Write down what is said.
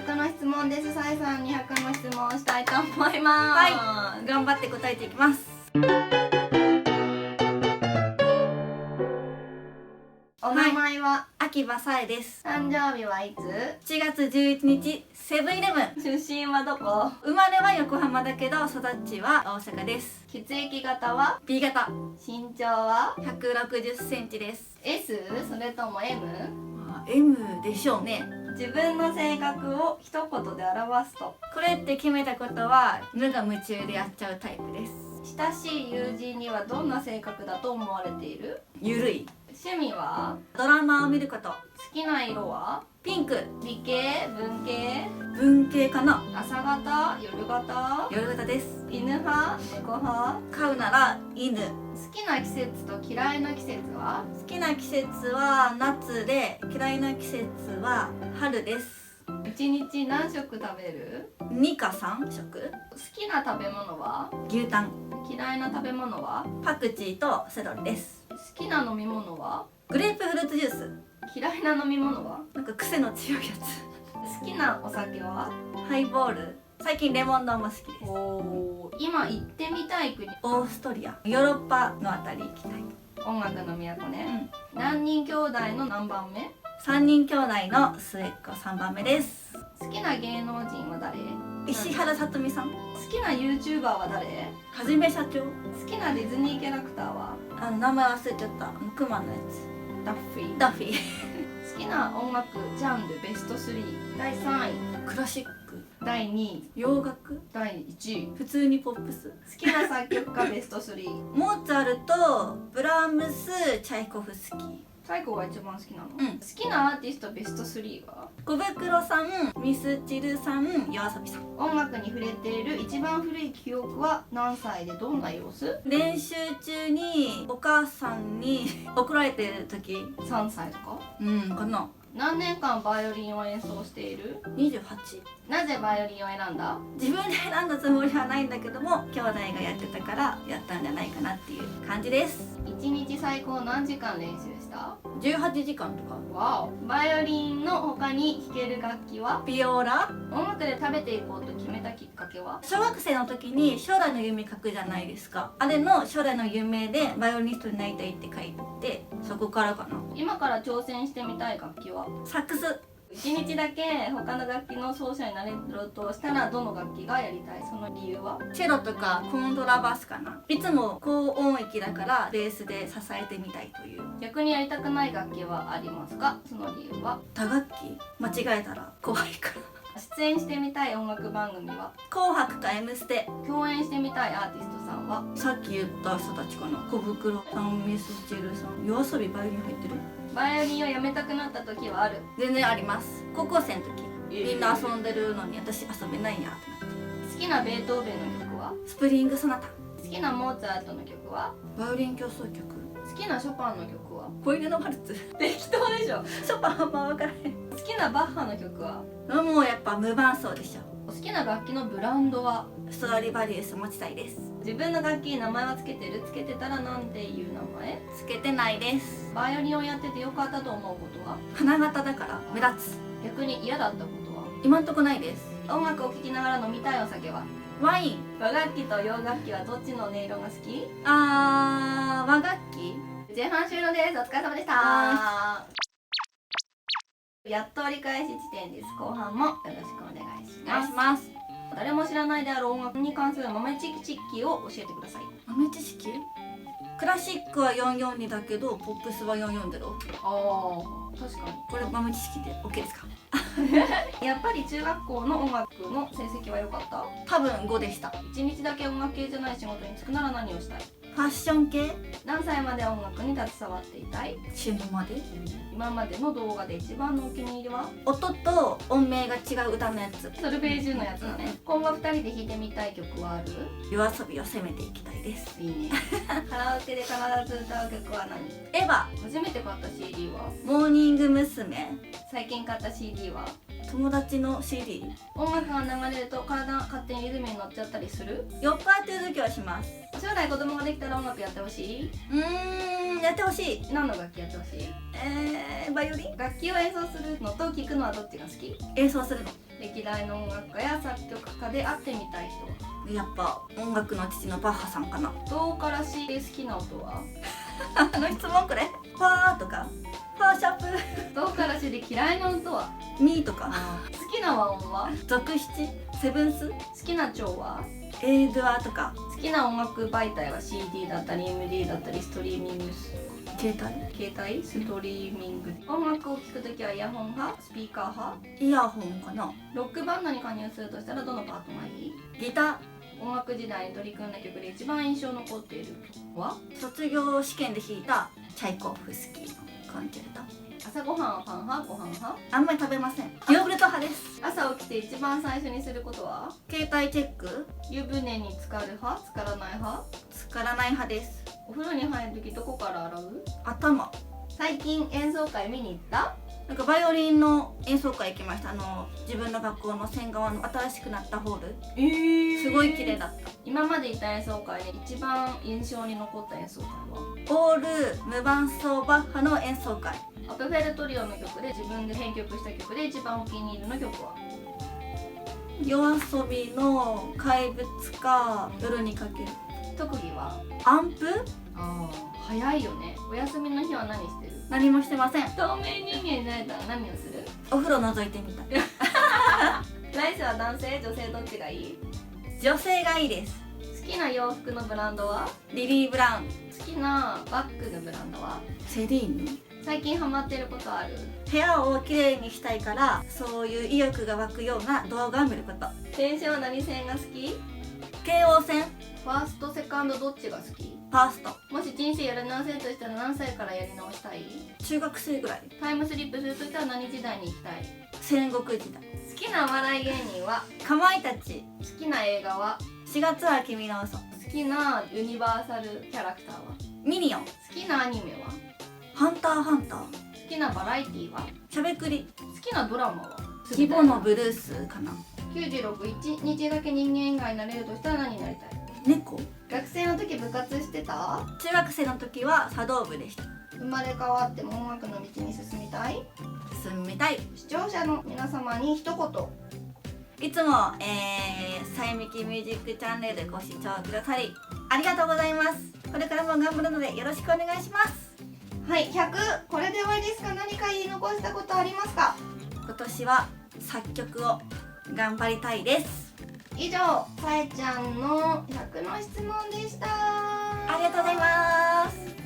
200の質問です。さえさん200の質問をしたいと思います。はい、頑張って答えていきます。お名前は、秋葉さえです。誕生日はいつ？ 7月11日セブンイレブン。出身はどこ？生まれは横浜だけど育ちは大阪です。血液型は？ B 型。身長は？ 160センチです。 S？ それとも M？ M でしょうね。自分の性格を一言で表すと？これって決めたことは無我夢中でやっちゃうタイプです。親しい友人にはどんな性格だと思われている？ゆるい。趣味は？ドラマを見ること。好きな色は？ピンク。理系？文系？文系かな。朝型？夜型？夜型です。犬派？猫派？飼うなら犬。好きな季節と嫌いな季節は？好きな季節は夏で、嫌いな季節は春です。1日何食食べる2か3食。好きな食べ物は？牛タン。嫌いな食べ物は？パクチーとセロリです。好きな飲み物は？グレープフルーツジュース。嫌いな飲み物は？なんか癖の強いや好きなお酒は？つ。ハイボール。最近レモン丼も好きです。今行ってみたい国？オーストリア。ヨーロッパのあたり行きたい。音楽の都ね、何人兄弟の何番目？3人兄弟の末っ子3番目です。好きな芸能人は誰？石原さとみさん。好きな YouTuber は誰？はじめ社長。好きなディズニーキャラクターは？名前忘れちゃった。クマのやつ。ダッフィー。ダッフィー。好きな音楽ジャンルベスト3。第3位クラシック。第2位洋楽。第1位普通にポップス。好きな作曲家ベスト3。モーツァルト、ブラームス、チャイコフスキー。最後が一番好きなの？うん。好きなアーティストベスト3は？小袋さん、ミスチルさん、夜遊びさん。音楽に触れている一番古い記憶は何歳でどんな様子？練習中にお母さんに怒られてる時。3歳とか？かな。何年間バイオリンを演奏している？ 28。なぜバイオリンを選んだ？自分で選んだつもりはないんだけども、兄弟がやってたからやったんじゃないかなっていう感じです。1日最高何時間練習した？ 18時間とか。わお。バイオリンの他に弾ける楽器は？ビオラ。音楽で食べていこうと決めたきっかけは？小学生の時に将来の夢書くじゃないですか。あれの将来の夢でバイオリニストになりたいって書いて、そこからかな。今から挑戦してみたい楽器は？サックス。1日だけ他の楽器の奏者になれるとしたらどの楽器がやりたい？その理由は？チェロとかコントラバスかな。いつも高音域だからベースで支えてみたいという。逆にやりたくない楽器はありますか？その理由は？打楽器間違えたら怖いから。出演してみたい音楽番組は？紅白か M ステ。共演してみたいアーティストさんは？さっき言った人たちかな。小袋さん、ミスチルさん、夜遊びバイオリン入ってる。バイオリンをやめたくなった時はある？全然あります。高校生の時、みんな遊んでるのに私遊べないやってなって。好きなベートーベンの曲は？スプリングソナタ。好きなモーツァルトの曲は？バイオリン競争曲。好きなショパンの曲は？小犬のワルツ。適当でしょ。ショパンあんま分からへん。好きなバッハの曲は？もうやっぱ無伴奏でしょ。好きな楽器のブランドは？ストラディバリウス持ちたいです。自分の楽器に名前はつけてる？つけてたらなんていう名前？つけてないです。バイオリンをやっててよかったと思うことは？花形だから目立つ。逆に嫌だったことは？今んとこないです。音楽を聴きながら飲みたいお酒は？ワイン。和楽器と洋楽器はどっちの音色が好き？和楽器。前半終了です。お疲れ様でした。やっと折り返し地点です。後半もよろしくお願いしお願ます。いします。誰も知らないである音楽に関する豆知識を教えてください。豆知識？クラシックは442だけどポップスは44だろ。ああ、確かに。これ豆知識で OK ですか？やっぱり中学校の音楽の成績は良かった？多分5でした。1日だけ音楽系じゃない仕事に就くなら何をしたい？ファッション系。何歳まで音楽に携わっていたい？死ぬまで。今までの動画で一番のお気に入りは？音と音名が違う歌のやつ。ソルフェージュのやつだね。今後2人で弾いてみたい曲はある？夜遊びを攻めていきたいです。いいね。カラオケで必ず歌う曲は何？エヴァ。初めて買った CD は？モーニング娘。最近買った CD は？友達の CD。音楽が流れると体が勝手にリズムに乗っちゃったりする？酔っ払ってる時はします。将来子供ができたら音楽やってほしい？やってほしい。何の楽器やってほしい？バイオリン。楽器を演奏するのと聴くのはどっちが好き？演奏するの。歴代の音楽家や作曲家で会ってみたい人。やっぱ音楽の父のバッハさんかな。唐辛子で好きな音は？あの質問これファーとかファーシャープ唐辛子で嫌いな音は？ミーとか好きな和音は？続七セブンス好きな調は？エードアとか好きな音楽媒体は CD だったり MD だったりストリーミング携帯携帯ストリーミング。音楽を聴くときはイヤホン派スピーカー派？イヤホンかな。ロックバンドに加入するとしたらどのパートがいい？ギタ音楽時代に取り組んだ曲で一番印象に残っている曲は？ー卒業試験で弾いたチャイコフスキーのコンチェルト。朝ごはんはパン派ご飯派？あんまり食べません。ヨーグルト派です。朝起きて一番最初にすることは？携帯チェック。湯船に浸かる派浸からない派？浸からない派です。お風呂に入るときどこから洗う？頭。最近演奏会見に行った？なんかバイオリンの演奏会行きました。自分の学校の線側の新しくなったホール、すごい綺麗だった。今まで行った演奏会で一番印象に残った演奏会は？オール無伴奏バッハの演奏会。アプフェルトリオの曲で自分で編曲した曲で一番お気に入りの曲は？夜遊びの怪物か夜にかける。特技は？アンプ。ああ早いよね。お休みの日は何してる？何もしてません。透明人間になれたら何をする？お風呂覗いてみた。来世は男性女性どっちがいい？女性がいいです。好きな洋服のブランドは？リリー・ブラウン。好きなバッグのブランドは？セリーヌ。最近ハマってることある？部屋をきれいにしたいからそういう意欲が湧くような動画を見ること。電車は何線が好き？京王線。ファーストセカンドどっちが好き？ファースト。もし人生やり直せるとしたら何歳からやり直したい？中学生ぐらい。タイムスリップするとしたら何時代に行きたい？戦国時代。好きなお笑い芸人は？かまいたち。好きな映画は？4月は君の嘘。好きなユニバーサルキャラクターは？ミニオン。好きなアニメは？ハンターハンター。好きなバラエティは？しゃべくり。好きなドラマは？義母のブルースかな。96、1日だけ人間以外になれるとしたら何になりたい？猫。学生の時部活してた？中学生の時は茶道部でした。生まれ変わっても音楽の道に進みたい？進みたい。視聴者の皆様に一言。いつも、さゆみきミュージックチャンネルご視聴くださりありがとうございます。これからも頑張るのでよろしくお願いします。はい、100これで終わりですか？何か言い残したことありますか？今年は作曲を頑張りたいです。以上、さえちゃんの100の質問でした。ありがとうございます。